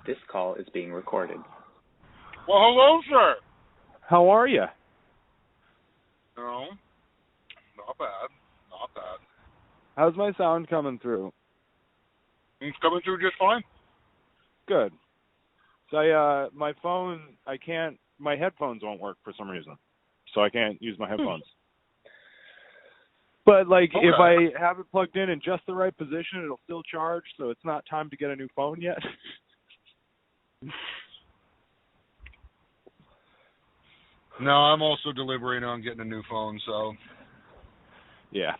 This call is being recorded. Well, hello, sir. How are you? No, not bad. Not bad. How's my sound coming through? It's coming through just fine. Good. So my phone, my headphones won't work for some reason. So I can't use my headphones. But, if I have it plugged in just the right position, it'll still charge, so it's not time to get a new phone yet. No, I'm also deliberating on getting a new phone, so. Yeah.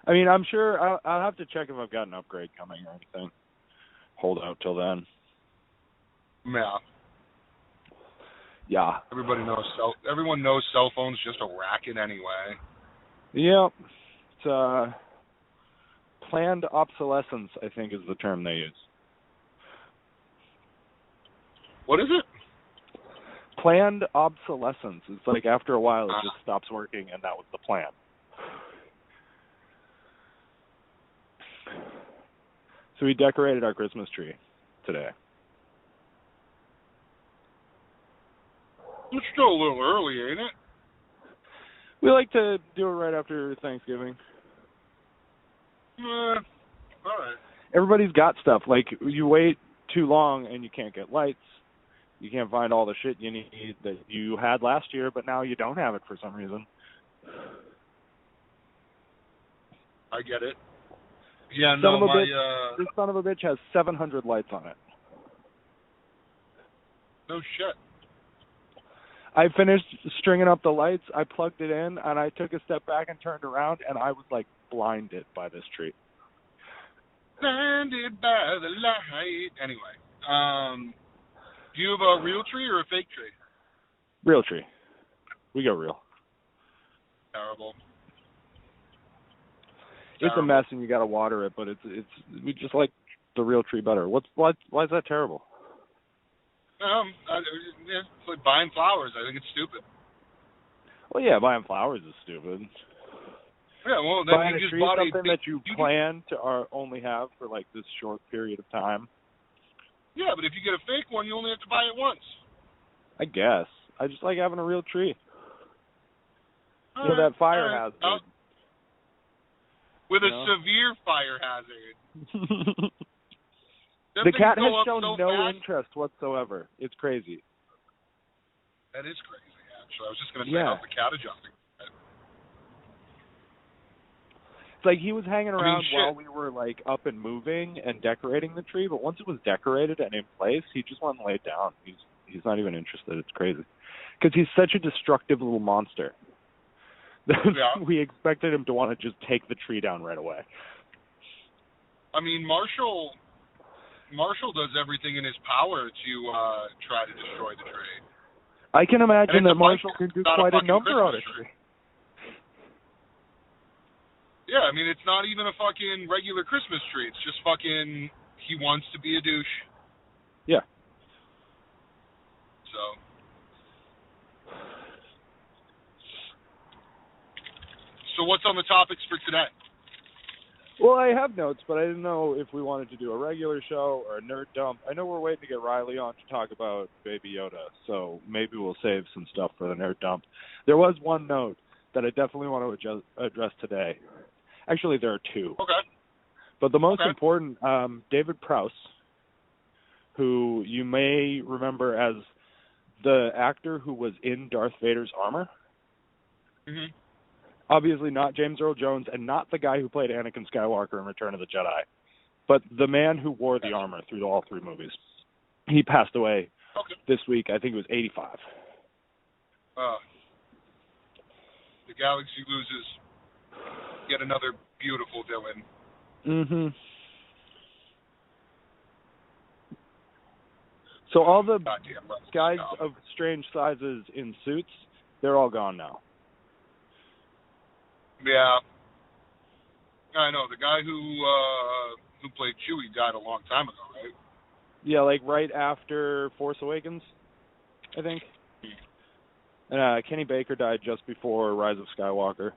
I mean, I'm sure I'll have to check if I've got an upgrade coming or anything. Hold out till then. Yeah. Yeah. Everyone knows cell phones just a racket anyway. Yep. It's planned obsolescence, I think, is the term they use. What is it? Planned obsolescence. It's like after a while it just stops working, and that was the plan. So we decorated our Christmas tree today. It's still a little early, ain't it? We like to do it right after Thanksgiving. All right. Everybody's got stuff. Like, you wait too long and you can't get lights. You can't find all the shit you need that you had last year, but now you don't have it for some reason. I get it. Yeah, no, this son of a bitch has 700 lights on it. No shit. I finished stringing up the lights, I plugged it in, and I took a step back and turned around, and I was, blinded by this tree. Blinded by the light. Anyway, do you have a real tree or a fake tree? Real tree. We go real. Terrible. It's a mess, and you got to water it, but we just like the real tree better. Why is that terrible? It's like buying flowers. I think it's stupid. Well, yeah, buying flowers is stupid. Yeah, well, then buying you just tree, bought something that you plan to only have for this short period of time. Yeah, but if you get a fake one, you only have to buy it once. I guess. I just like having a real tree. That fire hazard. With a severe fire hazard. The cat has shown no interest whatsoever. It's crazy. That is crazy, actually. I was just going to say, how's the cat adjusting? It's like he was hanging around while we were, up and moving and decorating the tree, but once it was decorated and in place, he just went and laid down. He's not even interested. It's crazy. Because he's such a destructive little monster. We expected him to want to just take the tree down right away. I mean, Marshall does everything in his power to try to destroy the tree. I can imagine that Marshall can do quite a number on a tree. Yeah, I mean, it's not even a fucking regular Christmas tree. It's just fucking, he wants to be a douche. Yeah. So what's on the topics for today? Well, I have notes, but I didn't know if we wanted to do a regular show or a nerd dump. I know we're waiting to get Riley on to talk about Baby Yoda, so maybe we'll save some stuff for the nerd dump. There was one note that I definitely want to address today. Actually, there are two. Okay. But the most important, David Prowse, who you may remember as the actor who was in Darth Vader's armor. Mm-hmm. Obviously not James Earl Jones and not the guy who played Anakin Skywalker in Return of the Jedi, but the man who wore the armor through all three movies. He passed away this week. I think it was 85. The galaxy loses yet another beautiful villain. Mm-hmm. So all the guys of strange sizes in suits, they're all gone now. Yeah. I know. The guy who played Chewie died a long time ago, right? Yeah, right after Force Awakens, I think. And Kenny Baker died just before Rise of Skywalker.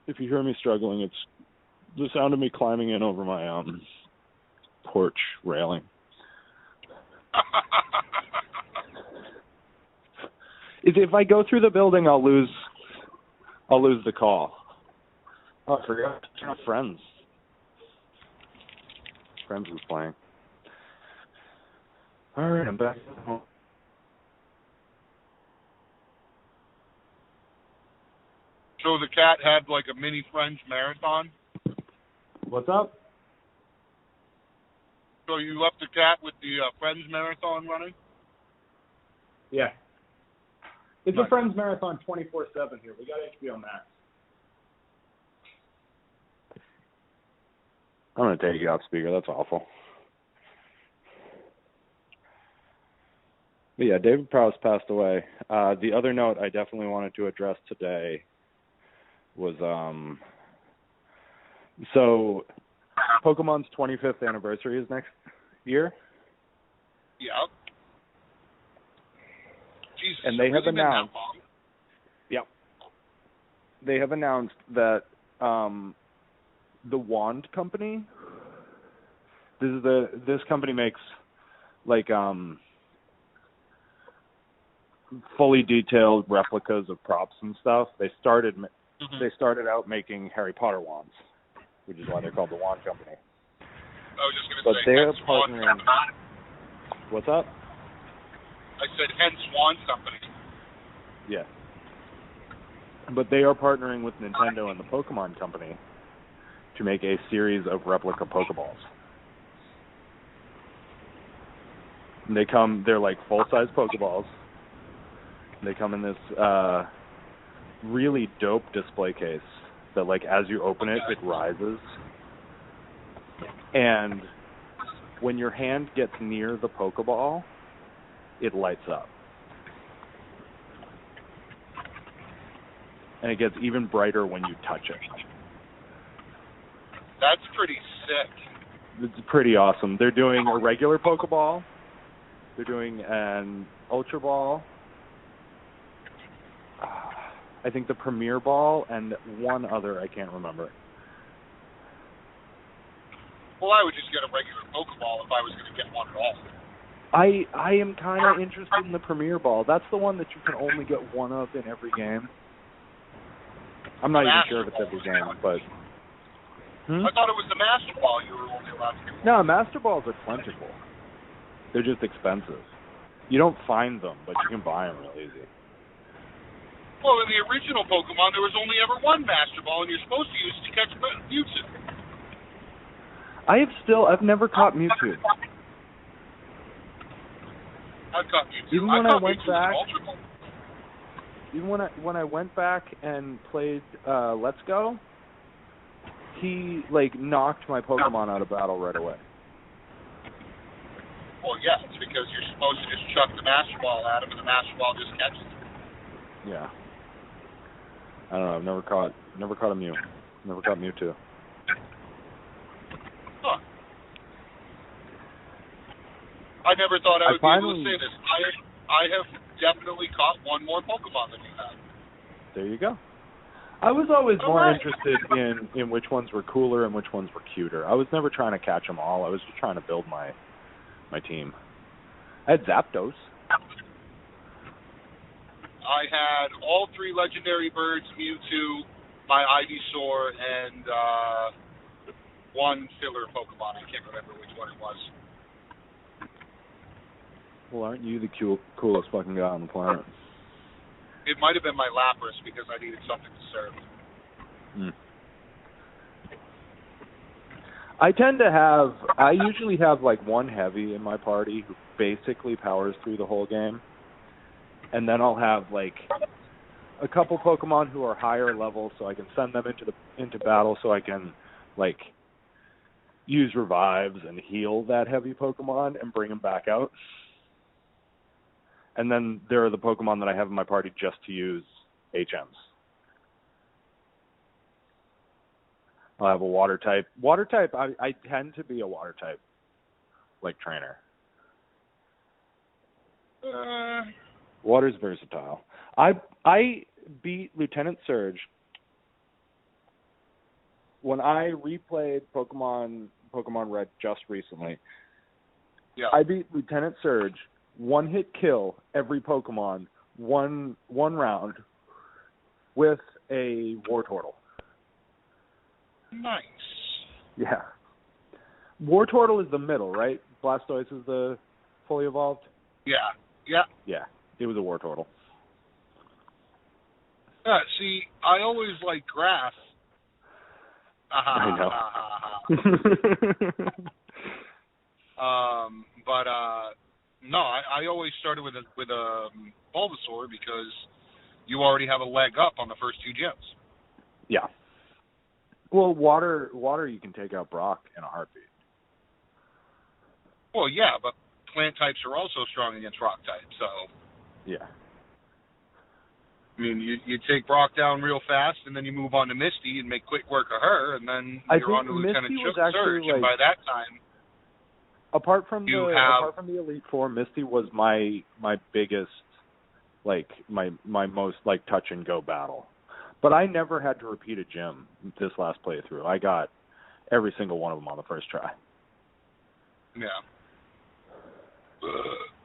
If you hear me struggling, it's the sound of me climbing in over my porch railing. If I go through the building, I'll lose the call. Oh, I forgot to turn off Friends. Friends was playing. All right, I'm back at home. So the cat had like a mini Friends marathon? What's up? So you left the cat with the Friends marathon running? Yeah. It's nice. A Friends marathon 24/7 here. We got HBO Max. I'm going to take you off speaker. That's awful. But yeah, David Prowse passed away. The other note I definitely wanted to address today was so Pokemon's 25th anniversary is next year. Yeah. Jesus, and they have announced. Yeah. They have announced that the Wand Company. This company makes like fully detailed replicas of props and stuff. They started out making Harry Potter wands, which is why they're called the Wand Company. I was just going to but say, they're hence partnering. What's up? I said, hence Wand Company. Yeah. But they are partnering with Nintendo and the Pokemon Company to make a series of replica Pokeballs. And they're like full-size Pokeballs. They come in this really dope display case that, like, as you open it, it rises. And when your hand gets near the Pokeball, it lights up. And it gets even brighter when you touch it. That's pretty sick. It's pretty awesome. They're doing a regular Pokeball. They're doing an Ultra Ball. I think the Premier Ball and one other I can't remember. Well, I would just get a regular Pokeball if I was going to get one at all. I am kind of interested in the Premier Ball. That's the one that you can only get one of in every game. I'm not even sure if it's every game, but... I thought it was the Master Ball you were only allowed to get. No, Master Balls are plentiful. They're just expensive. You don't find them, but you can buy them real easy. Well, in the original Pokemon, there was only ever one Master Ball, and you're supposed to use it to catch Mewtwo. I've never caught Mewtwo. I've caught Mewtwo. Even when I went back and played Let's Go, he like knocked my Pokemon out of battle right away. Well, yeah, it's because you're supposed to just chuck the Master Ball at him, and the Master Ball just catches it. Yeah. I don't know. I've never caught a Mew. Never caught Mewtwo. Huh. I never thought I would be able to say this. I have definitely caught one more Pokemon than you have. There you go. I was always more interested in which ones were cooler and which ones were cuter. I was never trying to catch them all. I was just trying to build my team. I had Zapdos. I had all three legendary birds, Mewtwo, my Ivysaur, and one filler Pokemon. I can't remember which one it was. Well, aren't you the coolest fucking guy on the planet? It might have been my Lapras because I needed something to serve. I usually have like one heavy in my party who basically powers through the whole game. And then I'll have like a couple Pokemon who are higher level so I can send them into battle so I can like use revives and heal that heavy Pokemon and bring them back out. And then there are the Pokemon that I have in my party just to use HMs. I'll have a water type. Water type, I tend to be a water type, like trainer. Water's versatile. I beat Lieutenant Surge when I replayed Pokemon Red just recently, Yeah. I beat Lieutenant Surge, one-hit kill every Pokemon, one round, with a Wartortle. Nice. Yeah. Wartortle is the middle, right? Blastoise is the fully evolved? Yeah. Yeah. Yeah, it was a Wartortle. Yeah, see, I always like grass. I know. But no, I always started with a Bulbasaur because you already have a leg up on the first two gyms. Yeah. Well, water you can take out Brock in a heartbeat. Well, yeah, but plant types are also strong against rock types, so. Yeah. I mean, you take Brock down real fast, and then you move on to Misty and make quick work of her, and then you're on to Lieutenant Surge, and by that time, apart from the Elite Four, Misty was my biggest, like my most like touch and go battle. But I never had to repeat a gym this last playthrough. I got every single one of them on the first try. Yeah.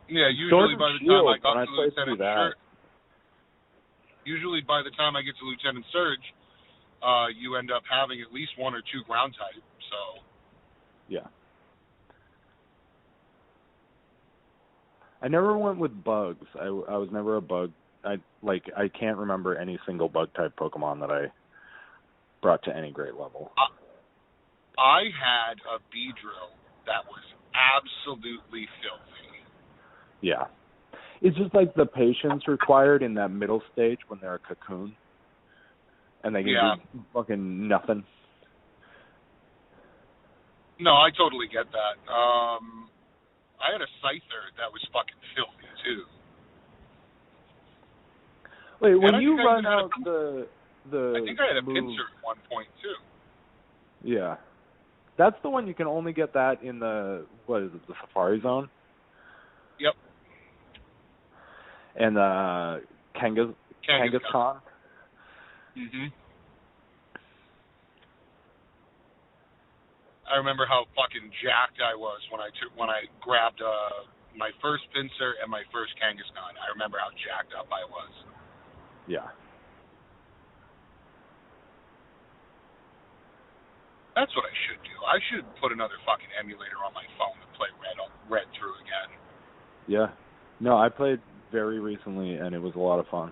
Yeah, usually by the time I got to Lieutenant Surge, usually by the time I get to Lieutenant Surge, you end up having at least one or two ground type, so. Yeah. I never went with bugs. I was never a bug. I can't remember any single bug type Pokemon that I brought to any great level. I had a Beedrill that was absolutely filthy. Yeah. It's just like the patience required in that middle stage when they're a cocoon and they can do fucking nothing. No, I totally get that. I had a Scyther that was fucking filthy too. Wait, when you run out the I think I had a move, Pinsir at one point too. Yeah. That's the one you can only get that in the Safari Zone? Yep. And Kangaskhan. Mhm. I remember how fucking jacked I was when I grabbed my first Pinsir and my first Kangaskhan. I remember how jacked up I was. Yeah. That's what I should do. I should put another fucking emulator on my phone and play Red through again. Yeah. No, I played very recently and it was a lot of fun.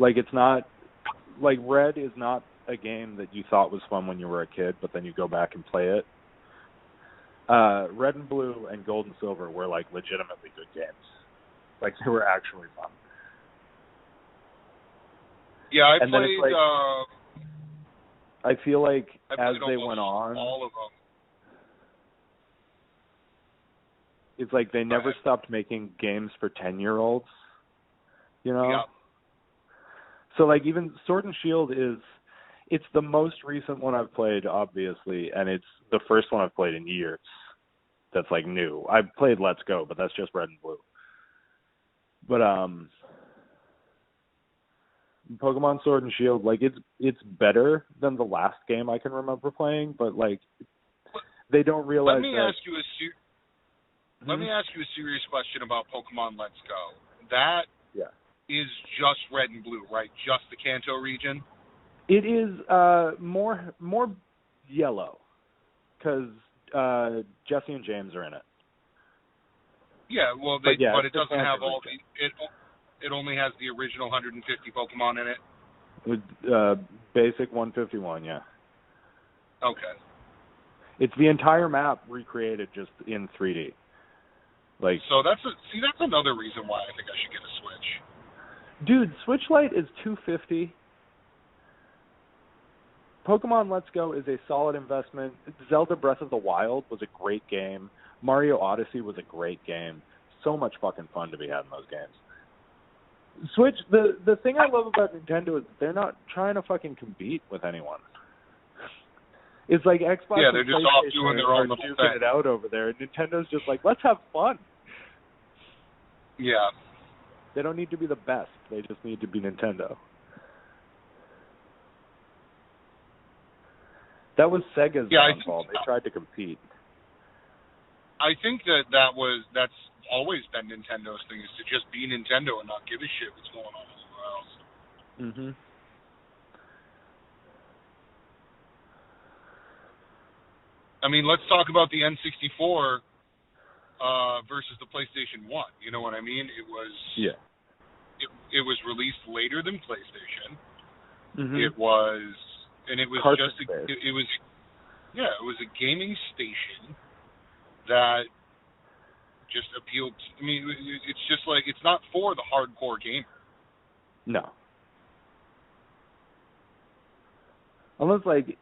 Like it's not like Red is not a game that you thought was fun when you were a kid, but then you go back and play it. Red and Blue and Gold and Silver were like legitimately good games. Like they were actually fun. Yeah, I and played. Then it's like, I feel like as they went on, all of them. It's like they never stopped making games for 10-year-olds. You know? Yeah. So like even Sword and Shield it's the most recent one I've played, obviously, and it's the first one I've played in years that's like new. I've played Let's Go, but that's just Red and Blue. But Pokemon Sword and Shield, like it's better than the last game I can remember playing, but like they don't realize Let me ask you a serious question about Pokemon Let's Go. That is just Red and Blue, right? Just the Kanto region? It is more yellow because Jesse and James are in it. Yeah, well, but it doesn't have all the it only has the original 150 Pokemon in it. With basic 151, yeah. Okay. It's the entire map recreated just in 3D. Like so that's another reason why I think I should get a Switch. Dude, Switch Lite is $250. Pokemon Let's Go is a solid investment. Zelda Breath of the Wild was a great game. Mario Odyssey was a great game. So much fucking fun to be had in those games. Switch, the thing I love about Nintendo is they're not trying to fucking compete with anyone. It's like Xbox they're just off doing their own little thing. It out over there. Nintendo's just like, let's have fun. Yeah. They don't need to be the best. They just need to be Nintendo. That was Sega's downfall. They tried to compete. I think that's always been Nintendo's thing, is to just be Nintendo and not give a shit what's going on anywhere else. Mhm. I mean, let's talk about the N64 versus the PlayStation 1. You know what I mean? It was It was released later than PlayStation. Mhm. It was just it was a gaming station that just appealed. I mean, it's just like, it's not for the hardcore gamer. No. Unless, like,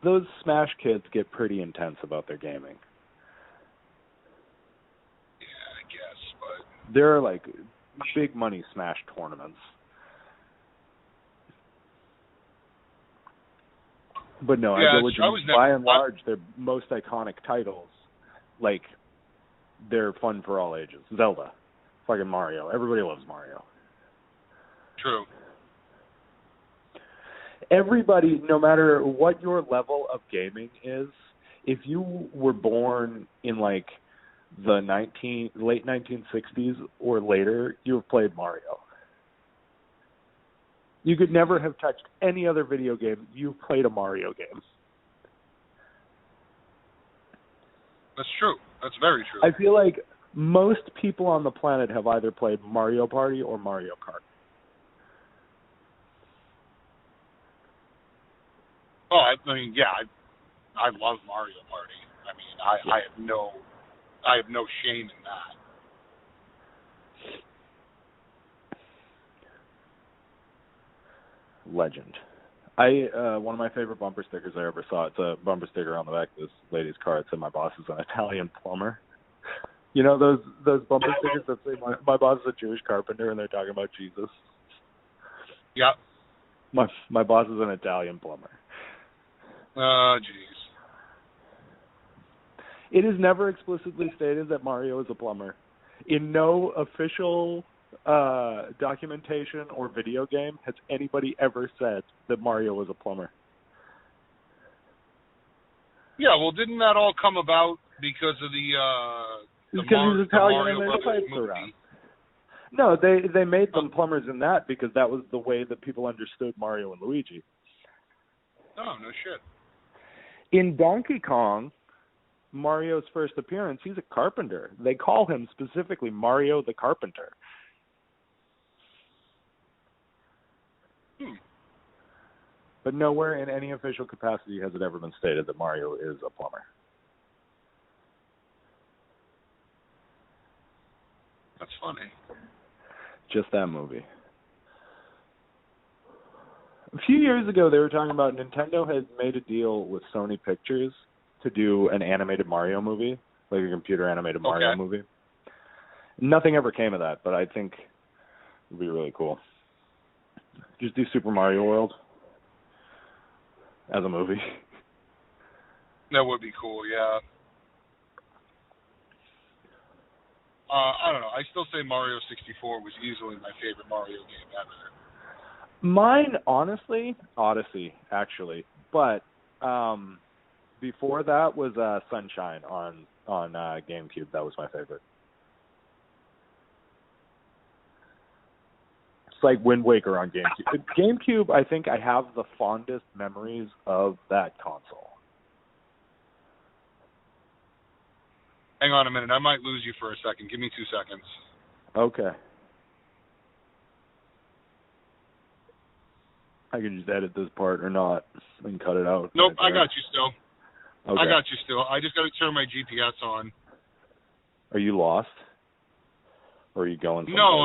those Smash kids get pretty intense about their gaming. Yeah, I guess, but there are, like, big money Smash tournaments. But no, I get what you mean. By and large, their most iconic titles, like, they're fun for all ages. Zelda, fucking Mario. Everybody loves Mario. True. Everybody, no matter what your level of gaming is, if you were born in, like, the late 1960s or later, you've played Mario. You could never have touched any other video game. You've played a Mario game. That's true. That's very true. I feel like most people on the planet have either played Mario Party or Mario Kart. Oh, I mean, yeah, I love Mario Party. I mean, I have no shame in that. Legend. One of my favorite bumper stickers I ever saw. It's a bumper sticker on the back of this lady's car. It said, "My boss is an Italian plumber." You know those bumper stickers that say, "My boss is a Jewish carpenter," and they're talking about Jesus. Yeah. My boss is an Italian plumber. Oh, jeez. It is never explicitly stated that Mario is a plumber. In no official documentation or video game has anybody ever said that Mario was a plumber. Yeah, well, didn't that all come about because of the he's Italian Mario and there's Brothers pipes movie? around. No, they made them plumbers in that because that was the way that people understood Mario and Luigi. Oh, no shit. In Donkey Kong, Mario's first appearance, he's a carpenter. They call him specifically Mario the Carpenter. But nowhere in any official capacity has it ever been stated that Mario is a plumber. That's funny. Just that movie. A few years ago, they were talking about Nintendo had made a deal with Sony Pictures to do an animated Mario movie, like a computer-animated Mario movie. Nothing ever came of that, but I think it would be really cool. Just do Super Mario World as a movie. That would be cool, yeah. I don't know. I still say Mario 64 was easily my favorite Mario game ever. Mine, honestly, Odyssey, actually. But before that was Sunshine on GameCube. That was my favorite. It's like Wind Waker on GameCube. GameCube, I think I have the fondest memories of that console. Hang on a minute. I might lose you for a second. Give me 2 seconds. Okay. I can just edit this part or not and cut it out. Nope, I got you still. Okay. I got you still. I just got to turn my GPS on. Are you lost? Or are you going someplace? No,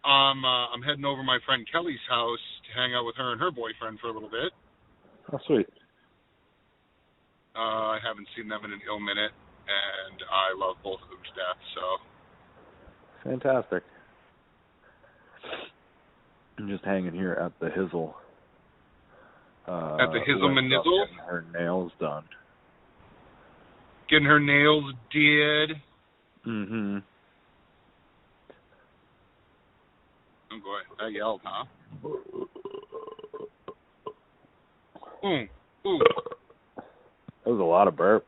I'm heading over to my friend Kelly's house to hang out with her and her boyfriend for a little bit. Oh, sweet. I haven't seen them in an ill minute, and I love both of them to death, so. Fantastic. I'm just hanging here at the Hizzle. At the Hizzle Manizzle? Getting her nails done. Getting her nails did. Mm-hmm. Oh boy, I yelled, huh? Ooh. That was a lot of burp.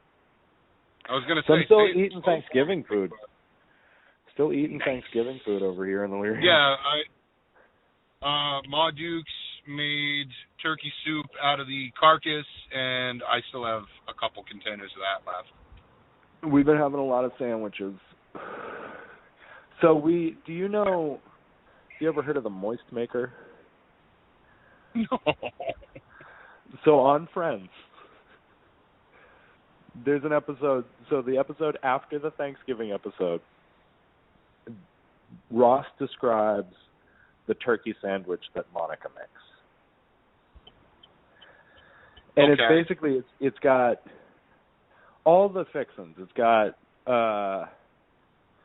I was going to say. I'm still eating Thanksgiving food. Still eating Thanksgiving food over here in the Leary. Yeah, Ma Dukes made turkey soup out of the carcass, and I still have a couple containers of that left. We've been having a lot of sandwiches. So do you ever heard of the Moist Maker? No. So on Friends, there's an episode, so the episode after the Thanksgiving episode, Ross describes the turkey sandwich that Monica makes. And It's basically, it's got all the fixings. It's got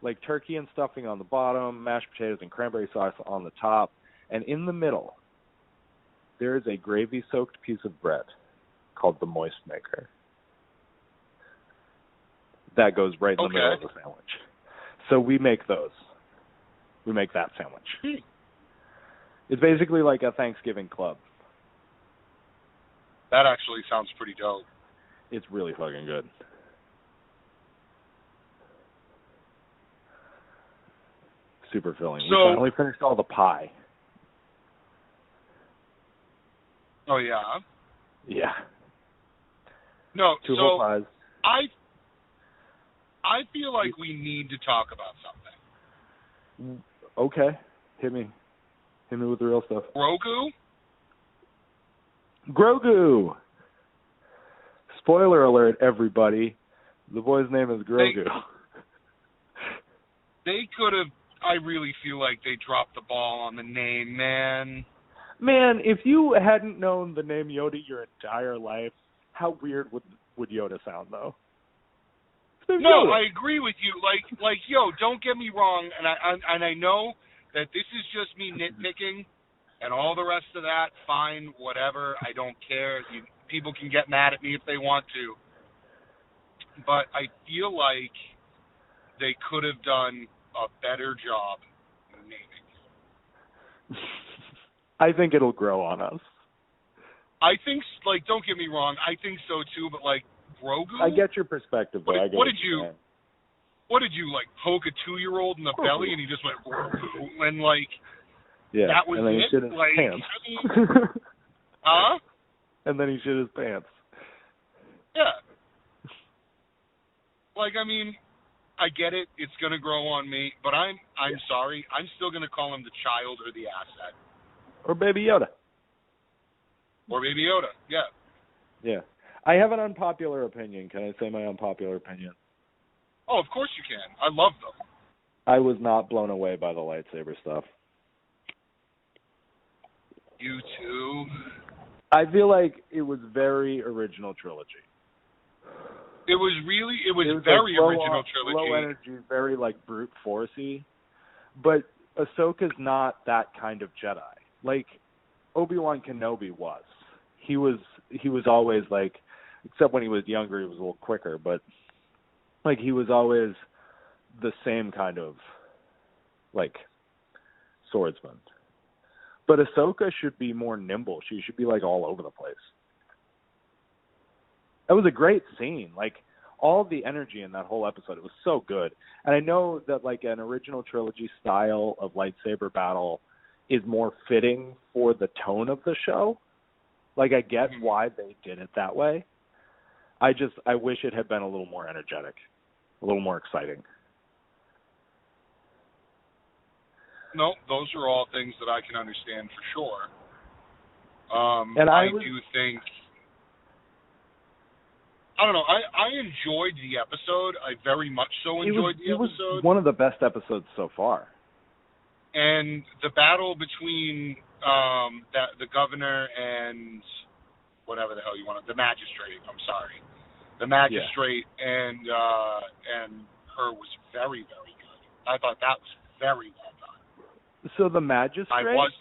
like turkey and stuffing on the bottom, mashed potatoes and cranberry sauce on the top, and in the middle, there is a gravy-soaked piece of bread called the Moist Maker. That goes right in the middle of the sandwich. So we make those. We make that sandwich. It's basically like a Thanksgiving club. That actually sounds pretty dope. It's really fucking good. Super filling. We finally finished all the pie. Oh, yeah? Yeah. No, Two whole pies. I feel like we need to talk about something. Okay. Hit me with the real stuff. Grogu! Spoiler alert, everybody. The boy's name is Grogu. They could have... I really feel like they dropped the ball on the name, man. Man, if you hadn't known the name Yoda your entire life, how weird would Yoda sound, though? No, I agree with you. Like, yo, don't get me wrong, and I know that this is just me nitpicking, and all the rest of that, fine, whatever. I don't care. People can get mad at me if they want to, but I feel like they could have done a better job naming. I think it'll grow on us. I think, like, don't get me wrong, I think so too, but like Grogu. I get your perspective, though. What did you like poke a 2-year-old in the belly and he just went Grogu and like that was and then it? He shit his like, pants. I mean, huh? And then he shit his pants. Yeah. Like, I mean, I get it. It's going to grow on me, but I'm sorry. I'm still going to call him the child or the asset. Or Baby Yoda. Yeah. Yeah. I have an unpopular opinion. Can I say my unpopular opinion? Oh, of course you can. I love them. I was not blown away by the lightsaber stuff. You too? I feel like it was very original trilogy. It was very like original trilogy. Low energy, very like brute forcey. But Ahsoka's not that kind of Jedi. Like Obi-Wan Kenobi was. He was always like, except when he was younger, he was a little quicker, but like he was always the same kind of like swordsman. But Ahsoka should be more nimble. She should be like all over the place. That was a great scene. Like all the energy in that whole episode, it was so good. And I know that like an original trilogy style of lightsaber battle is more fitting for the tone of the show. Like I get why they did it that way. I wish it had been a little more energetic, a little more exciting. No, those are all things that I can understand for sure. And I do think, I don't know, I enjoyed the episode. I very much so enjoyed the episode. It was one of the best episodes so far. And the battle between the governor and whatever the hell you want, the magistrate, I'm sorry. The magistrate and her was very, very good. I thought that was very well done. So the magistrate,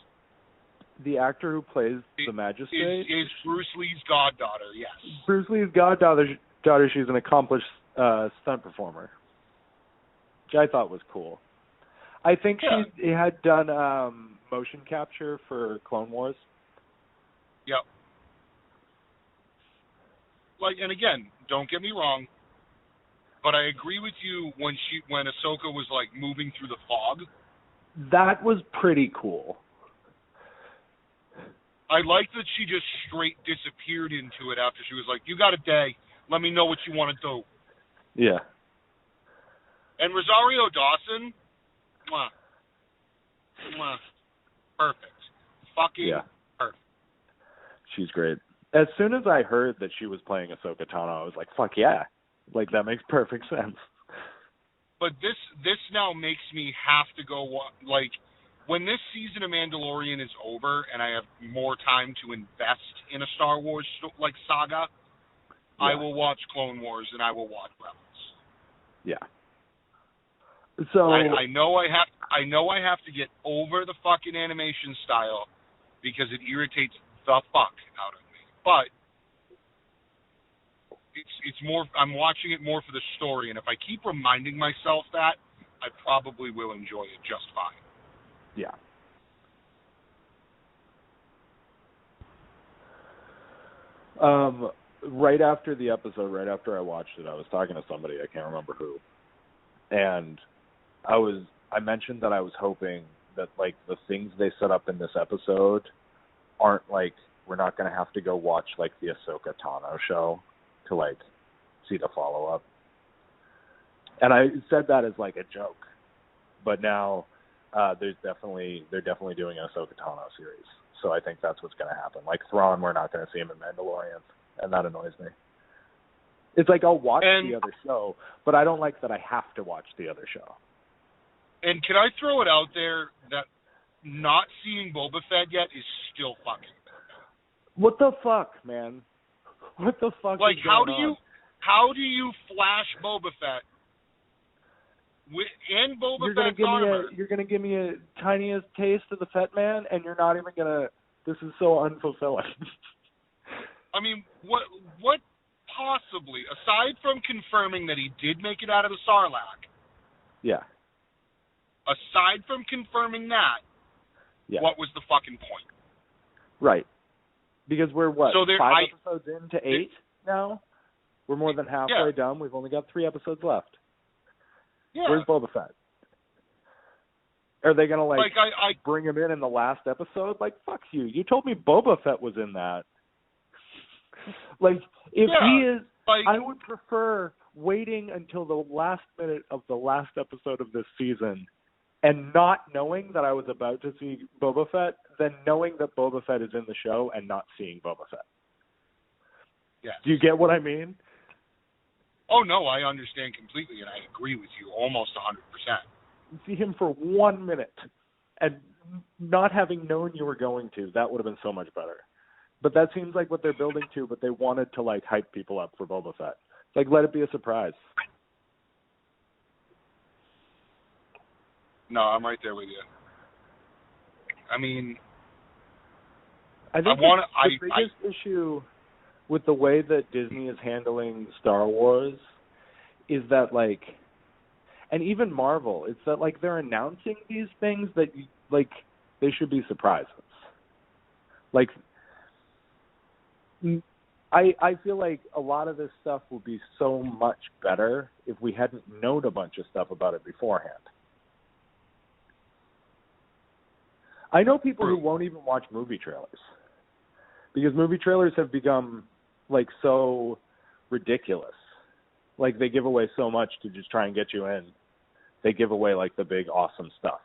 the actor who plays the magistrate, is Bruce Lee's goddaughter. Yes, Bruce Lee's goddaughter. She's an accomplished stunt performer, which I thought was cool. I think she had done motion capture for Clone Wars. Yep. like, and again, don't get me wrong, but I agree with you when Ahsoka was like moving through the fog. That was pretty cool. I liked that she just straight disappeared into it after she was like, "You got a day. Let me know what you want to do." Yeah. And Rosario Dawson, mwah, mwah, perfect. Fucking perfect. She's great. As soon as I heard that she was playing Ahsoka Tano, I was like, fuck yeah. Like, that makes perfect sense. But this now makes me have to go, like, when this season of Mandalorian is over and I have more time to invest in a Star Wars, like, saga, I will watch Clone Wars and I will watch Rebels. Yeah. So I know I have to get over the fucking animation style because it irritates the fuck out of me. But it's more, I'm watching it more for the story, and if I keep reminding myself that, I probably will enjoy it just fine. Yeah. Right after the episode, right after I watched it, I was talking to somebody, I can't remember who, and I mentioned that I was hoping that, like, the things they set up in this episode aren't, like, we're not going to have to go watch, like, the Ahsoka Tano show to, like, see the follow-up. And I said that as, like, a joke. But now they're definitely doing an Ahsoka Tano series. So I think that's what's going to happen. Like, Thrawn, we're not going to see him in Mandalorian, and that annoys me. It's like I'll watch the other show, but I don't like that I have to watch the other show. And can I throw it out there that not seeing Boba Fett yet is still fucking bad. What the fuck, man? What the fuck like, is going on? How do you flash Boba Fett and Boba Fett's armor? You're going to give me a tiniest taste of the Fett Man, and you're not even going to... This is so unfulfilling. I mean, what possibly, aside from confirming that he did make it out of the Sarlacc... Yeah. Aside from confirming that, what was the fucking point? Right. Because we're, what, so 5 episodes into 8 now? We're more than halfway done. We've only got 3 episodes left. Yeah. Where's Boba Fett? Are they going to, like I bring him in the last episode? Like, fuck you. You told me Boba Fett was in that. Like, if he is... Like, I would prefer waiting until the last minute of the last episode of this season and not knowing that I was about to see Boba Fett than knowing that Boba Fett is in the show and not seeing Boba Fett. Yeah. Do you get what I mean? Oh, no, I understand completely, and I agree with you almost 100%. See him for 1 minute, and not having known you were going to, that would have been so much better. But that seems like what they're building to, but they wanted to, like, hype people up for Boba Fett. Like, let it be a surprise. No, I'm right there with you. I mean, I think the biggest issue with the way that Disney is handling Star Wars is that, like, and even Marvel, it's that, like, they're announcing these things that, like, they should be surprises. Like, I feel like a lot of this stuff would be so much better if we hadn't known a bunch of stuff about it beforehand. I know people who won't even watch movie trailers because movie trailers have become, like, so ridiculous. Like, they give away so much to just try and get you in. They give away, like, the big awesome stuff.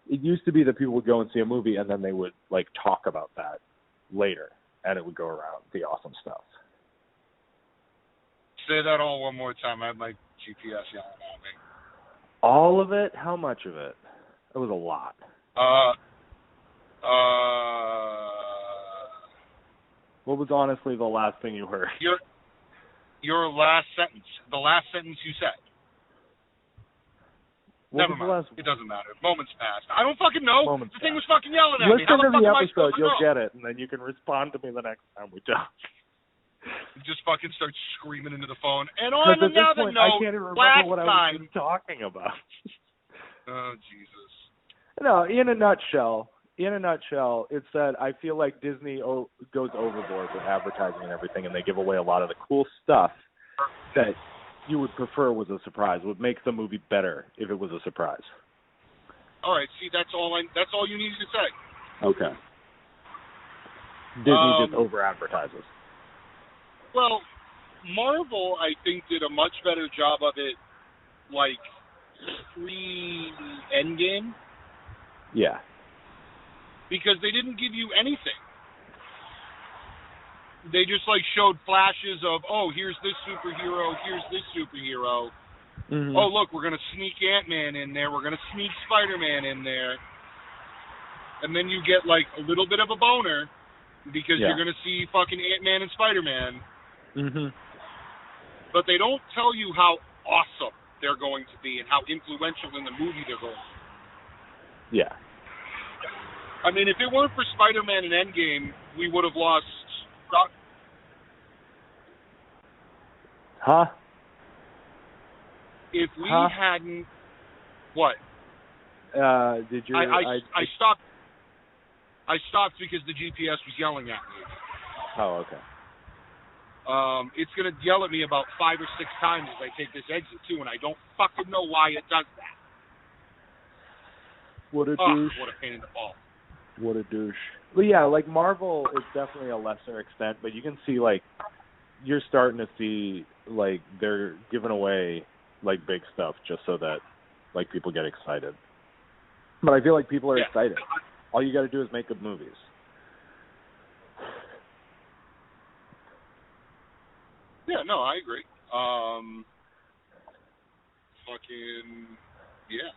It used to be that people would go and see a movie and then they would, like, talk about that later, and it would go around the awesome stuff. Say that all one more time. I have my GPS yelling at me. All of it? How much of it? It was a lot. What was honestly the last thing you heard? Your last sentence. The last sentence you said. Never mind. It doesn't matter. Moments passed. I don't fucking know. The thing was fucking yelling at me. Listen to the episode. You'll get it, and then you can respond to me the next time we talk. You just fucking start screaming into the phone. And on another note, I can't even remember what I was talking about. Oh, Jesus. No, in a nutshell, in a nutshell, it said, I feel like Disney goes overboard with advertising and everything, and they give away a lot of the cool stuff that you would prefer was a surprise. Would make the movie better if it was a surprise. All right, see, that's all you needed to say. Okay. Disney just over-advertises. Well, Marvel, I think, did a much better job of it, like, pre-Endgame. Yeah. Because they didn't give you anything. They just, like, showed flashes of, oh, here's this superhero, here's this superhero. Mm-hmm. Oh, look, we're going to sneak Ant-Man in there, we're going to sneak Spider-Man in there. And then you get, like, a little bit of a boner, because you're going to see fucking Ant-Man and Spider-Man. Mm-hmm. But they don't tell you how awesome they're going to be and how influential in the movie they're going to be. Yeah. I mean, if it weren't for Spider-Man and Endgame, we would have lost... Huh? If we hadn't... What? Did you... I stopped... I stopped because the GPS was yelling at me. Oh, okay. It's going to yell at me about 5 or 6 times as I take this exit, too, and I don't fucking know why it does that. What a douche. What a pain in the ball. What a douche. But yeah, like, Marvel is definitely a lesser extent, but you can see, like, you're starting to see, like, they're giving away, like, big stuff just so that, like, people get excited. But I feel like people are excited. All you got to do is make good movies. Yeah, no, I agree. Yeah.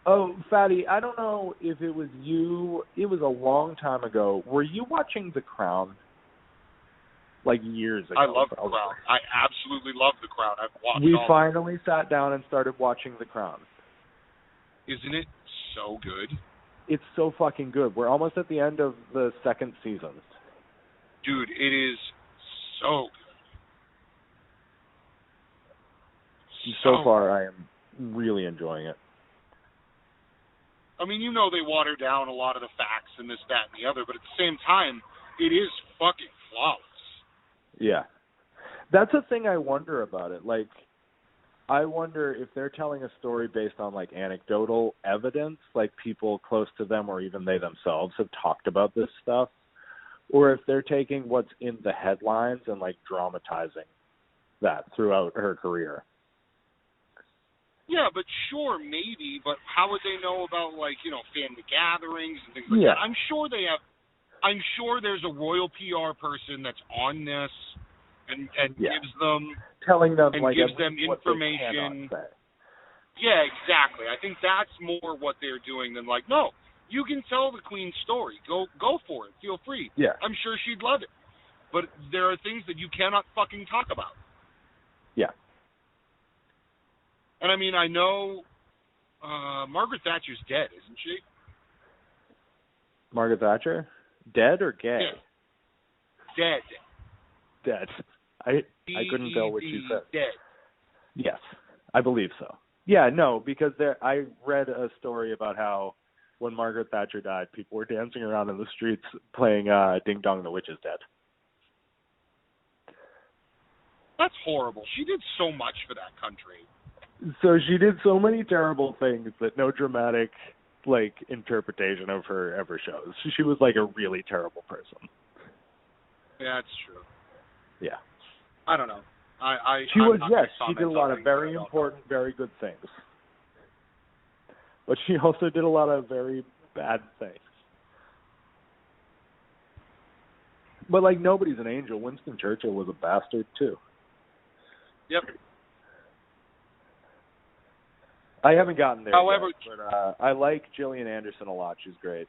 Oh, Fatty, I don't know if it was you. It was a long time ago. Were you watching The Crown? Like years ago. I love The Crown. I absolutely love The Crown. I've watched We finally sat down and started watching The Crown. Isn't it so good? It's so fucking good. We're almost at the end of the 2nd season. Dude, it is so good. So far, I am really enjoying it. I mean, you know they water down a lot of the facts and this, that, and the other, but at the same time, it is fucking flawless. Yeah. That's the thing I wonder about it. Like, I wonder if they're telling a story based on, like, anecdotal evidence, like people close to them or even they themselves have talked about this stuff, or if they're taking what's in the headlines and, like, dramatizing that throughout her career. Yeah, but sure, maybe, but how would they know about, like, you know, family gatherings and things like that? I'm sure there's a royal PR person that's on this and gives them... Telling them, and like, gives them information. Yeah, exactly. I think that's more what they're doing than, like, no, you can tell the Queen's story. Go for it. Feel free. Yeah. I'm sure she'd love it. But there are things that you cannot fucking talk about. Yeah. And I mean, I know Margaret Thatcher's dead, isn't she? Margaret Thatcher? Dead or gay? Yeah. Dead. I couldn't tell what she said. Dead. Yes, I believe so. Yeah, no, because I read a story about how when Margaret Thatcher died, people were dancing around in the streets playing Ding Dong the Witch is Dead. That's horrible. She did so much for that country. So she did so many terrible things that no dramatic, like, interpretation of her ever shows. She was, like, a really terrible person. Yeah, that's true. Yeah. I don't know. She did a lot of very important, very good things. But she also did a lot of very bad things. But, like, nobody's an angel. Winston Churchill was a bastard, too. Yep. I haven't gotten there However, yet, but I like Gillian Anderson a lot. She's great.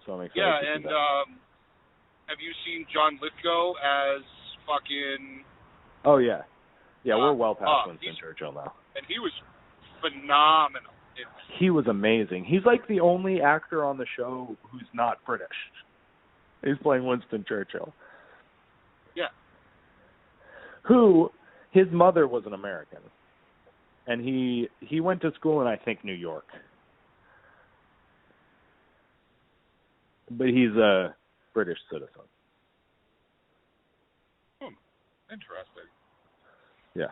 So I'm excited to see that. Have you seen John Lithgow as fucking... Oh, yeah. Yeah, we're well past Winston Churchill now. And he was phenomenal. He was amazing. He's like the only actor on the show who's not British. He's playing Winston Churchill. Yeah. Who, his mother was an American. And he went to school in, I think, New York. But he's a British citizen. Interesting. Yeah.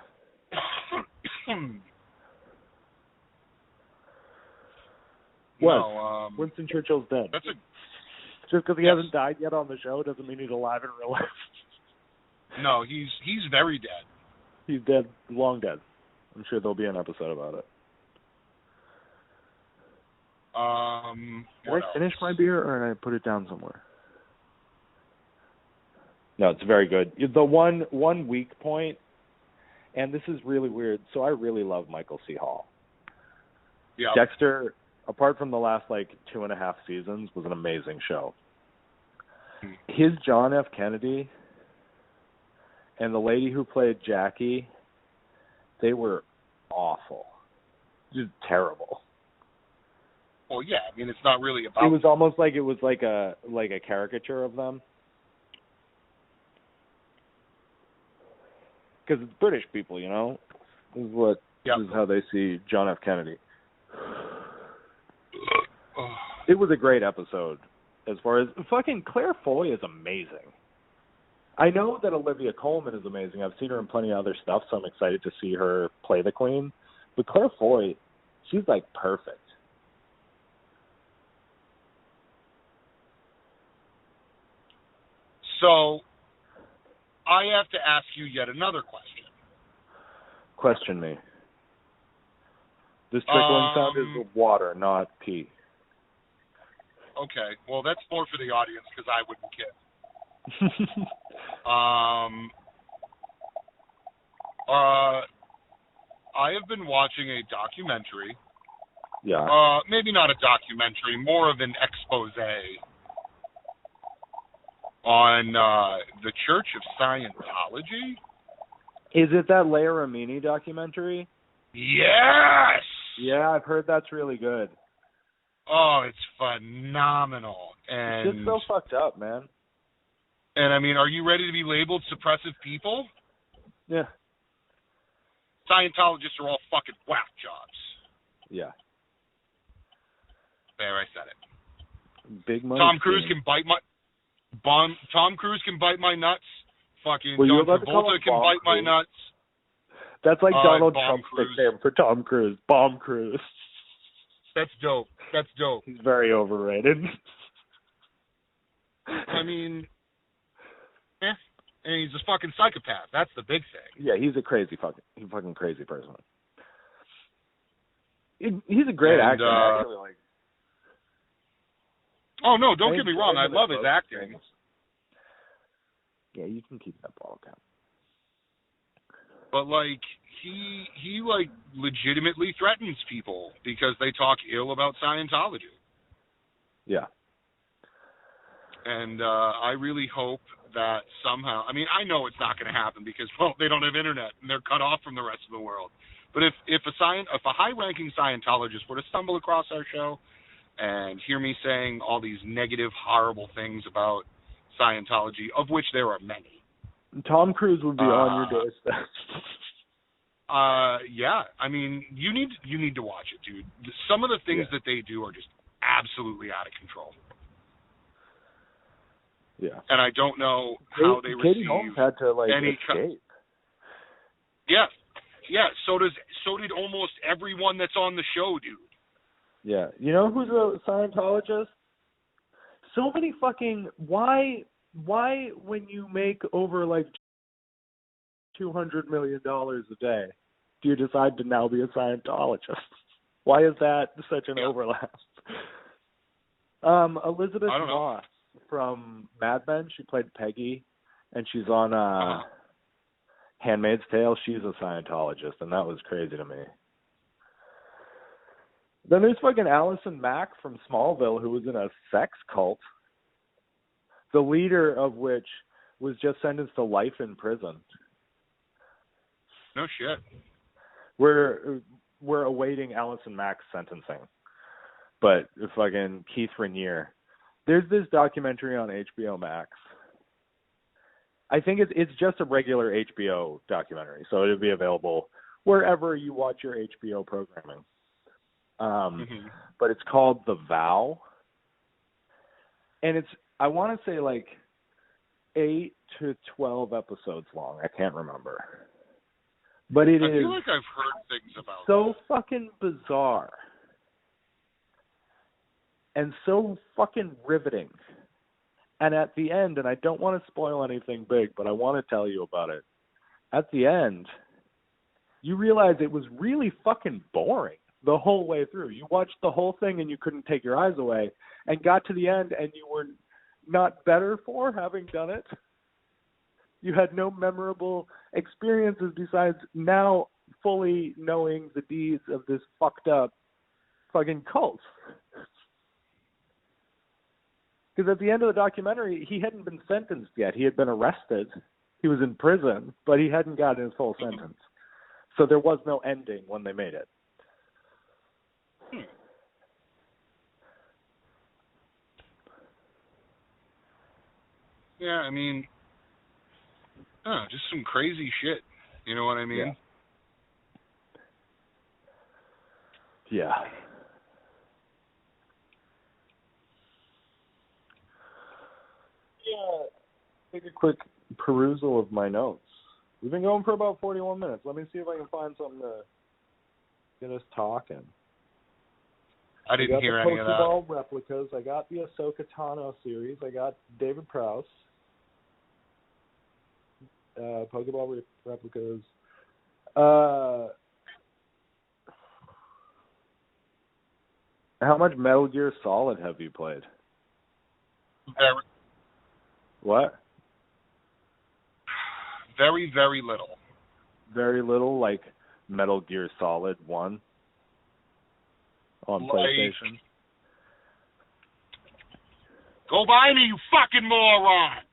No, Winston Churchill's dead. That's Just because he hasn't died yet on the show doesn't mean he's alive in real life. No, he's very dead. He's dead, long dead. I'm sure there'll be an episode about it. Did I finish my beer or did I put it down somewhere? No, it's very good. The one weak point, and this is really weird, so I really love Michael C. Hall. Yeah. Dexter, apart from the last, 2.5 seasons, was an amazing show. His John F. Kennedy and the lady who played Jackie, they were awful. Just terrible. Well, yeah, I mean, it's not really about... It was almost like it was like a caricature of them. Because it's British people, you know? This is how they see John F. Kennedy. It was a great episode. As far as... Fucking Claire Foy is amazing. I know that Olivia Colman is amazing. I've seen her in plenty of other stuff, so I'm excited to see her play the Queen. But Claire Foy, she's, perfect. So, I have to ask you yet another question. Question me. This trickling sound is water, not pee. Okay, well, that's more for the audience because I wouldn't care. I have been watching a documentary. Yeah. Maybe not a documentary, more of an expose on the Church of Scientology. Is it that Leia Remini documentary? Yes! Yeah, I've heard that's really good. Oh, it's phenomenal. And it's just so fucked up, man. And, I mean, are you ready to be labeled suppressive people? Yeah. Scientologists are all fucking whack jobs. Yeah. There, I said it. Big money. Tom Cruise can bite my nuts. Fucking Well, John Travolta can bite my nuts. That's like Donald Bomb Trump's Cruise. nickname for Tom Cruise. Bomb Cruise. That's dope. He's very overrated. I mean, and he's a fucking psychopath. That's the big thing. Yeah, he's a fucking crazy person. He's a great actor. Actually, Oh no! Don't get me wrong. I love his acting. Yeah, you can keep that ball cap. But he legitimately threatens people because they talk ill about Scientology. Yeah. And I really hope that somehow, I mean, I know it's not going to happen because, well, they don't have internet and they're cut off from the rest of the world. But if a high-ranking Scientologist were to stumble across our show and hear me saying all these negative, horrible things about Scientology, of which there are many. Tom Cruise would be on your doorstep. Yeah. I mean, you need to watch it, dude. Some of the things that they do are just absolutely out of control. Yeah. And I don't know how they receive Katie Holmes had to escape. Yeah. Yeah, so did almost everyone that's on the show, dude. Yeah. You know who's a Scientologist? So many fucking why when you make over $200 million a day do you decide to now be a Scientologist? Why is that such an overlap? Elizabeth Moss from Mad Men, she played Peggy, and she's on Handmaid's Tale. She's a Scientologist, and that was crazy to me. Then there's fucking Allison Mack from Smallville, who was in a sex cult, the leader of which was just sentenced to life in prison. No shit. We're awaiting Allison Mack's sentencing. But fucking Keith Raniere. There's this documentary on HBO Max. I think it's just a regular HBO documentary, so it'll be available wherever you watch your HBO programming. But it's called The Vow. and it's, I want to say like 8 to 12 episodes long. I can't remember. But I feel like I've heard things about so fucking bizarre and so fucking riveting. And at the end, and I don't want to spoil anything big, but I want to tell you about it. At the end, you realize it was really fucking boring the whole way through. You watched the whole thing and you couldn't take your eyes away, and got to the end and you were not better for having done it. You had no memorable experiences besides now fully knowing the deeds of this fucked up fucking cult. Because at the end of the documentary, he hadn't been sentenced yet. He had been arrested. He was in prison, but he hadn't gotten his full sentence. So there was no ending when they made it. Yeah, I mean, just some crazy shit. You know what I mean? Yeah. Take a quick perusal of my notes. We've been going for about 41 minutes. Let me see if I can find something to get us talking. I didn't hear any of that. I got the Pokeball replicas. I got the Ahsoka Tano series. I got David Prowse. Pokeball replicas. How much Metal Gear Solid have you played? Very. What? Very, very little. Very little, like Metal Gear Solid 1 on PlayStation. Go by me, you fucking moron!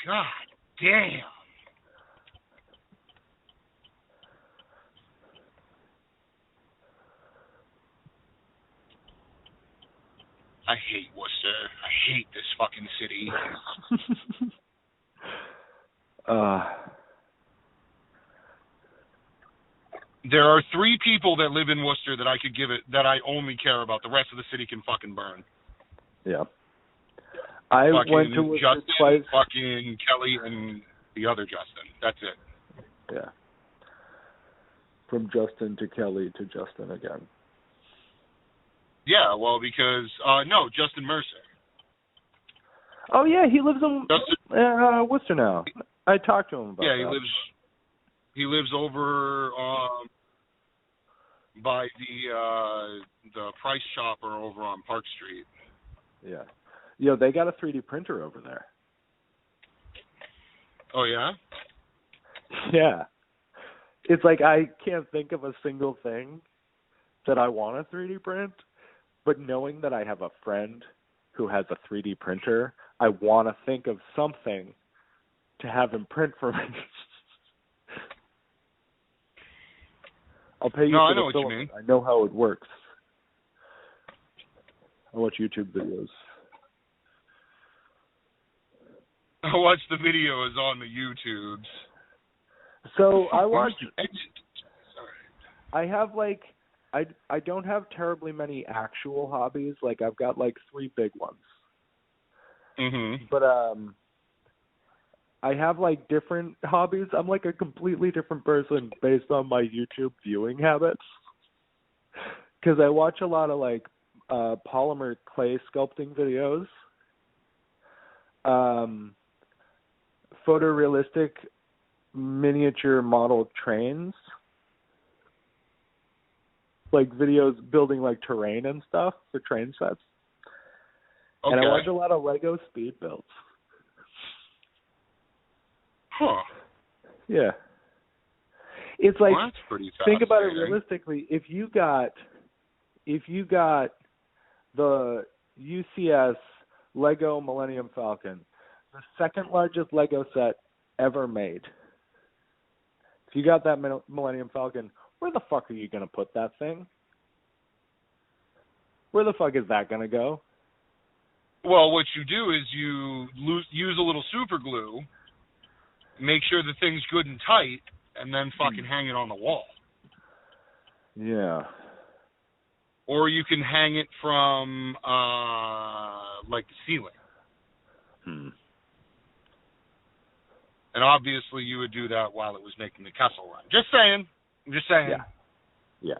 God damn. I hate Worcester. I hate this fucking city. There are 3 people that live in Worcester that I could give it, that I only care about. The rest of the city can fucking burn. Yeah. I fucking went to Worcester Justin, twice. fucking Kelly, and the other Justin. That's it. Yeah. From Justin to Kelly to Justin again. Yeah, well, because, no, Justin Mercer. Oh, yeah, he lives in Worcester now. I talked to him about that. Yeah, he lives over by the Price Chopper over on Park Street. Yeah. Yo, they got a 3D printer over there. Oh, yeah? Yeah. It's like I can't think of a single thing that I want to 3D print, but knowing that I have a friend who has a 3D printer, I want to think of something to have him print for me. I'll pay you for the filament. I know how it works. I watch YouTube videos. I watch the videos on the YouTubes. So I watch. I have like, I don't have terribly many actual hobbies. Like I've got like 3 big ones. Mm-hmm. But I have like different hobbies. I'm like a completely different person based on my YouTube viewing habits. Because I watch a lot of like polymer clay sculpting videos, photorealistic miniature model trains, like videos building like terrain and stuff for train sets. Okay. And I watch a lot of Lego speed builds. Huh. Yeah. It's like, that's pretty think about it realistically. If you got the UCS Lego Millennium Falcon, the second largest Lego set ever made. If you got that Millennium Falcon, where the fuck are you going to put that thing? Where the fuck is that going to go? Well, what you do is you use a little super glue, make sure the thing's good and tight, and then fucking hang it on the wall. Yeah. Or you can hang it from, like the ceiling. And obviously you would do that while it was making the Kessel Run. Just saying. I'm just saying. Yeah.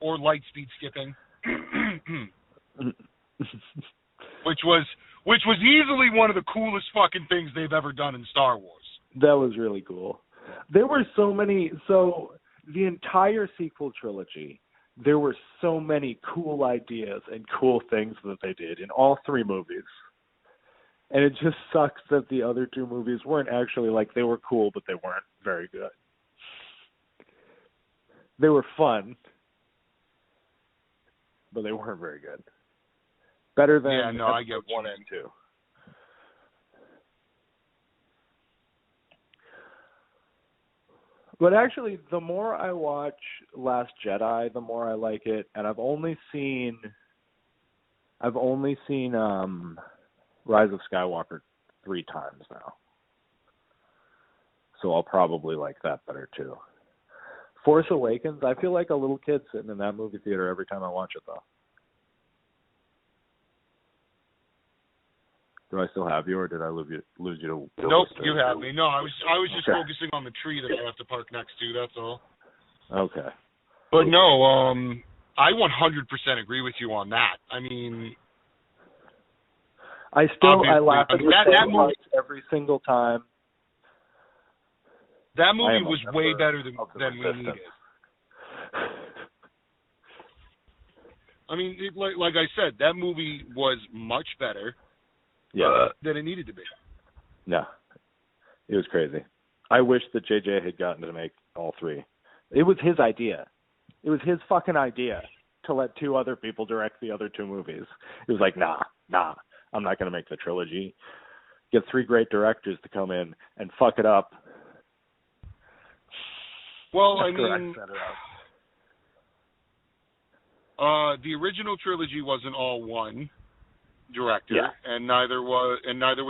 Or light speed skipping. which was easily one of the coolest fucking things they've ever done in Star Wars. That was really cool. There were the entire sequel trilogy, there were so many cool ideas and cool things that they did in all three movies. And it just sucks that the other two movies weren't actually, like, they were cool, but they weren't very good. They were fun, but they weren't very good. Better than I get 1 and 2. But actually, the more I watch Last Jedi, the more I like it. And I've only seen Rise of Skywalker 3 times now. So I'll probably like that better too. Force Awakens, I feel like a little kid sitting in that movie theater every time I watch it, though. Do I still have you, or did I lose you to? Nope, you have me. No, I was just focusing on the tree that I have to park next to. That's all. Okay. But no, I 100% agree with you on that. I mean, I laugh at that movie every single time. That movie was way better than we needed. I mean, like I said, that movie was much better. Yeah. Than it needed to be. No. It was crazy. I wish that JJ had gotten to make all three. It was his idea. It was his fucking idea to let 2 other people direct the other 2 movies. It was like, nah, I'm not going to make the trilogy. Get 3 great directors to come in and fuck it up. Well, I mean, the original trilogy wasn't all one director, and neither was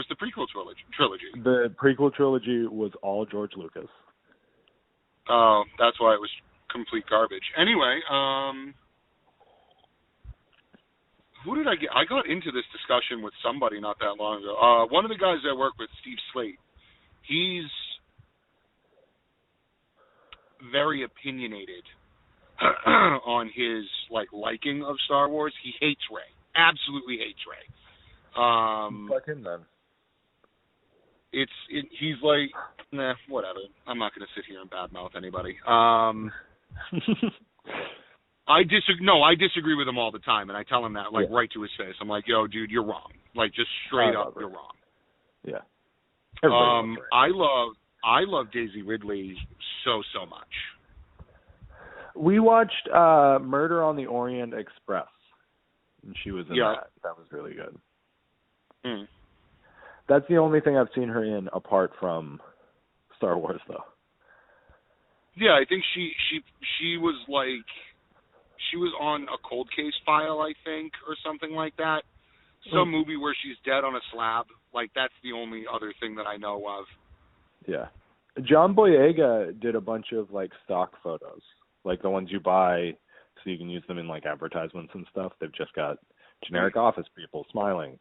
the prequel trilogy. The prequel trilogy was all George Lucas. Oh, that's why it was complete garbage. Anyway, who did I get? I got into this discussion with somebody not that long ago. One of the guys I work with, Steve Slate, he's very opinionated on his liking of Star Wars. He hates Rey. Absolutely hates Rey. Fuck him then. He's like, nah, whatever. I'm not going to sit here and badmouth anybody. I disagree with him all the time, and I tell him that right to his face. I'm like, yo, dude, you're wrong. Like, just straight up, you're wrong. Yeah. I love Daisy Ridley so much. We watched Murder on the Orient Express, and she was in that. That was really good. Mm. That's the only thing I've seen her in apart from Star Wars, though. Yeah, I think she was she was on a Cold Case File, I think, or something like that. Some movie where she's dead on a slab. That's the only other thing that I know of. Yeah. John Boyega did a bunch of stock photos, the ones you buy so you can use them in advertisements and stuff. They've just got generic office people smiling.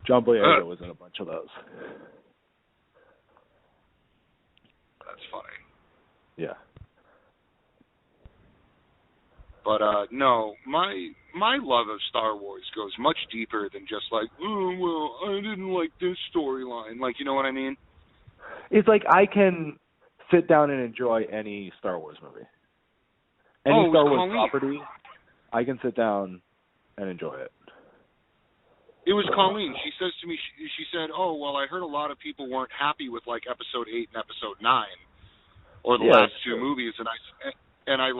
John Boyega was in a bunch of those. That's funny. Yeah. But no, my love of Star Wars goes much deeper than just I didn't like this storyline. You know what I mean? It's I can sit down and enjoy any Star Wars movie. Any Star Wars property, I can sit down and enjoy it. It was Colleen. She says to me, she said, "Oh, well, I heard a lot of people weren't happy with Episode 8 and Episode 9, or the last 2 movies." And I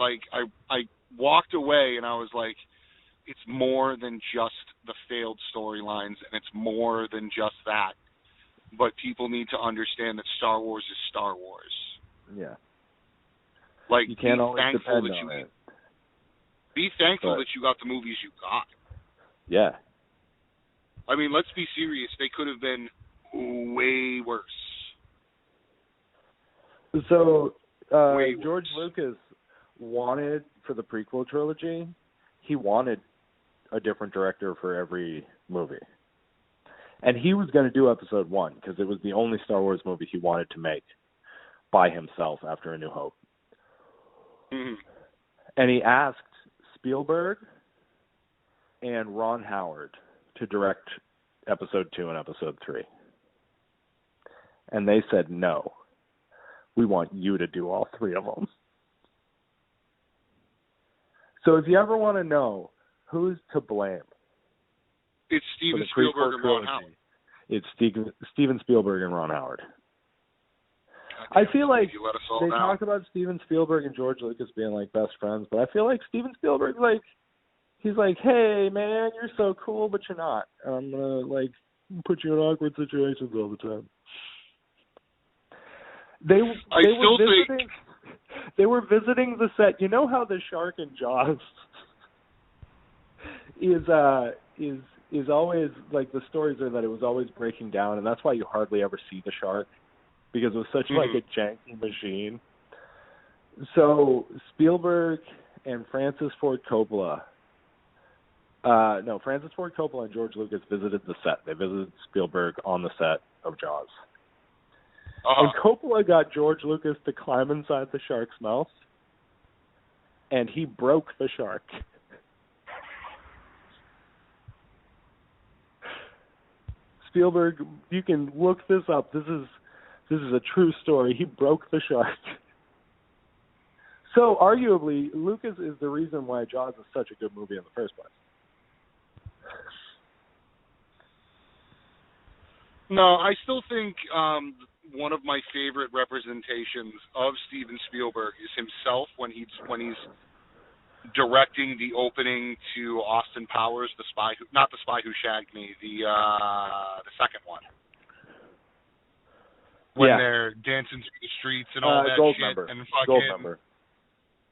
walked away, and I was like, "It's more than just the failed storylines, and it's more than just that. But people need to understand that Star Wars is Star Wars." Yeah. You can't always depend on it. Be thankful that you got the movies you got. Yeah. I mean, let's be serious. They could have been way worse. So, George Lucas wanted, for the prequel trilogy, he wanted a different director for every movie. And he was going to do episode 1 because it was the only Star Wars movie he wanted to make by himself after A New Hope. Mm-hmm. And he asked Spielberg and Ron Howard to direct episode 2 and episode 3. And they said, no, we want you to do all 3 of them. So if you ever want to know who's to blame, it's Steven Spielberg and Ron Howard. It's Steven Spielberg and Ron Howard. I feel like they talk about Steven Spielberg and George Lucas being like best friends, but I feel like Steven Spielberg's like, he's like, hey man, you're so cool, but you're not. I'm gonna like put you in awkward situations all the time. They were visiting the set. You know how the shark in Jaws is always like, the stories are that it was always breaking down, and that's why you hardly ever see the shark, because it was such like a janky machine. So Spielberg and Francis Ford Coppola and George Lucas visited the set. They visited Spielberg on the set of Jaws. And Coppola got George Lucas to climb inside the shark's mouth, and he broke the shark. Spielberg, you can look this up. This is a true story. He broke the shark. So, arguably, Lucas is the reason why Jaws is such a good movie in the first place. No, I still think one of my favorite representations of Steven Spielberg is himself when he's directing the opening to Austin Powers, not the Spy Who Shagged Me, the second one. When they're dancing through the streets and all that Goldmember. And fucking Goldmember.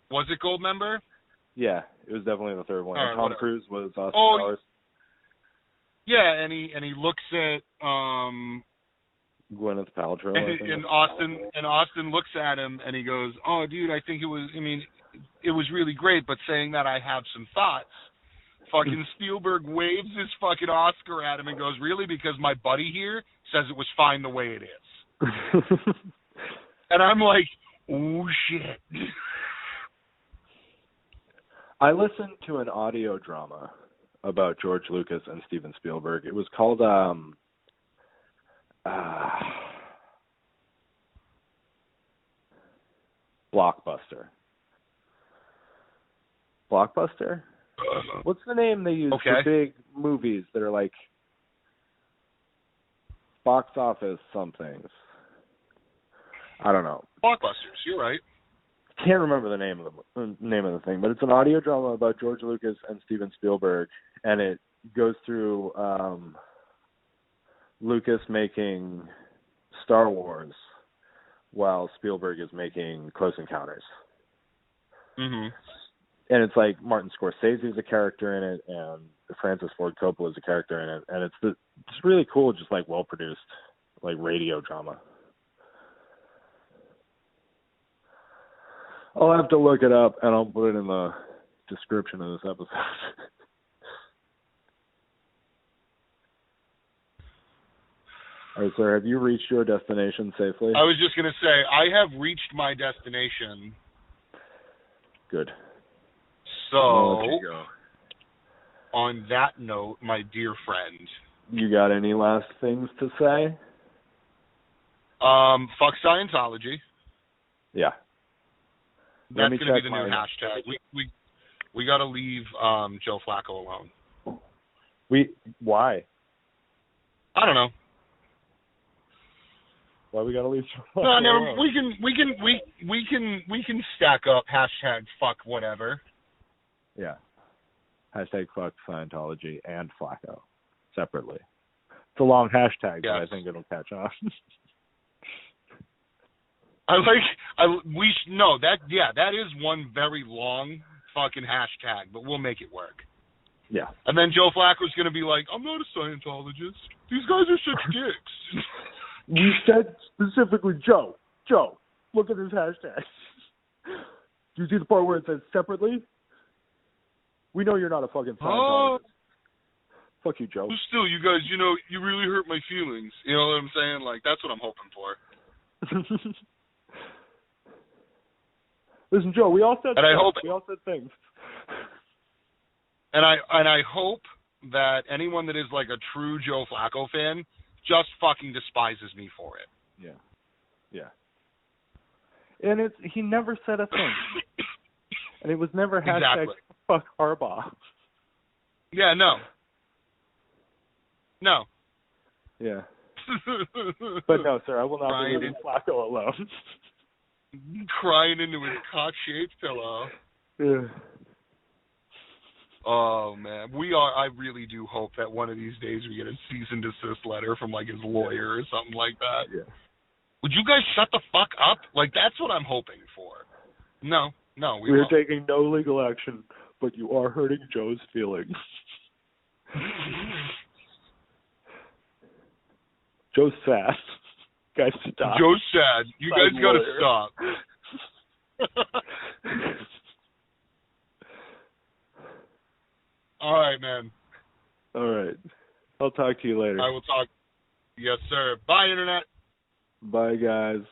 Was it Goldmember? Yeah, it was definitely the third one. Right, Tom Cruise was Austin Powers. Yeah, and he looks at Gwyneth Paltrow. And Austin looks at him and he goes, "Oh, dude, I think it was really great, but saying that, I have some thoughts." Fucking Spielberg waves his fucking Oscar at him and goes, "Really? Because my buddy here says it was fine the way it is." And I'm like, "Oh shit." I listened to an audio drama about George Lucas and Steven Spielberg. It was called Blockbuster. Blockbuster? What's the name they use for big movies that are like box office somethings? I don't know. Blockbusters, you're right. Can't remember the name of the thing, but it's an audio drama about George Lucas and Steven Spielberg, and it goes through Lucas making Star Wars while Spielberg is making Close Encounters. Mm-hmm. And it's like Martin Scorsese is a character in it, and Francis Ford Coppola is a character in it, and it's really cool, just like well produced, like radio drama. I'll have to look it up, and I'll put it in the description of this episode. All right, sir, have you reached your destination safely? I was just going to say, I have reached my destination. Good. So, on that note, my dear friend. You got any last things to say? Fuck Scientology. Yeah. That's going to be the new hashtag. We got to leave Joe Flacco alone. Why? I don't know. Why we got to leave Joe Flacco alone? We can stack up hashtag fuck whatever. Yeah. Hashtag fuck Scientology and Flacco separately. It's a long hashtag, but I think it'll catch on. That is one very long fucking hashtag, but we'll make it work. Yeah. And then Joe Flacco's going to be like, "I'm not a Scientologist. These guys are such dicks." You said specifically, Joe, look at this hashtag. Do you see the part where it says separately? We know you're not a fucking Scientologist. Fuck you, Joe. Still, you guys, you really hurt my feelings. You know what I'm saying? Like, that's what I'm hoping for. Listen, Joe, we all said things. And I hope that anyone that is like a true Joe Flacco fan just fucking despises me for it. Yeah. Yeah. And he never said a thing. And it was never exactly. Fuck Harbaugh. Yeah, no. No. Yeah. But no, sir, I will not be leaving Flacco alone. Crying into his cock-shaped pillow. Yeah. Oh, man. I really do hope that one of these days we get a cease and desist letter from, like, his lawyer or something like that. Yeah. Would you guys shut the fuck up? Like, that's what I'm hoping for. No, we We're won't. taking no legal action, but you are hurting Joe's feelings. Joe's sad. Guys, stop. Joe's sad. You guys gotta stop. All right, man. All right. I'll talk to you later. I will talk. Yes, sir. Bye, Internet. Bye, guys.